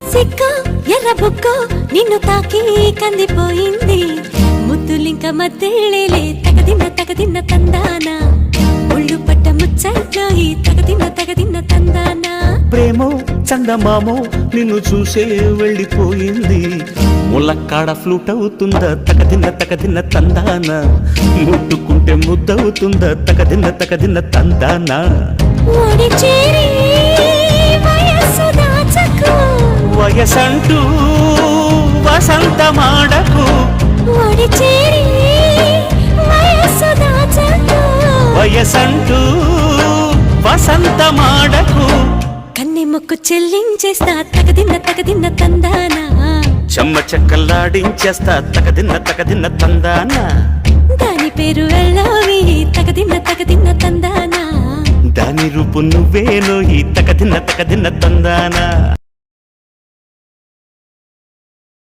సిక్కు ఎర్ర బుక్కు నిన్ను తాకి కందిపోయింది ముద్దులింక మద్దెళ్ళేలే తగదిన్న తందానా ఒళ్ళు పట్ట ముచ్చట్లో ఈ తగదిన్న తందానా ప్రేమో చందమామో నిన్ను చూసే వెళ్ళిపోయింది ములక్కాడ ఫ్లూట్ అవుతుందా తగదిన్న తందానా ముట్టుకుంటే ముద్దవుతుందా తగదిన్న తందానా ఓడి చేరి వయస్సు దాచకు వయసంటూ వసంతమాడకు ఓడి చేరి వయస్సు దాచకు వయసంటూ వసంతమాడకు కన్నె మొక్కు చెల్లించేస్తా తగదిన్న తందానా చెమ్మ చెక్కల్లాడించేస్తా తగదిన్న తందానా దాని పేరు వెళ్ళవి తగదిన్న తందానా దాని రూపు నువ్వేనో ఈ తగదిన్న తందానా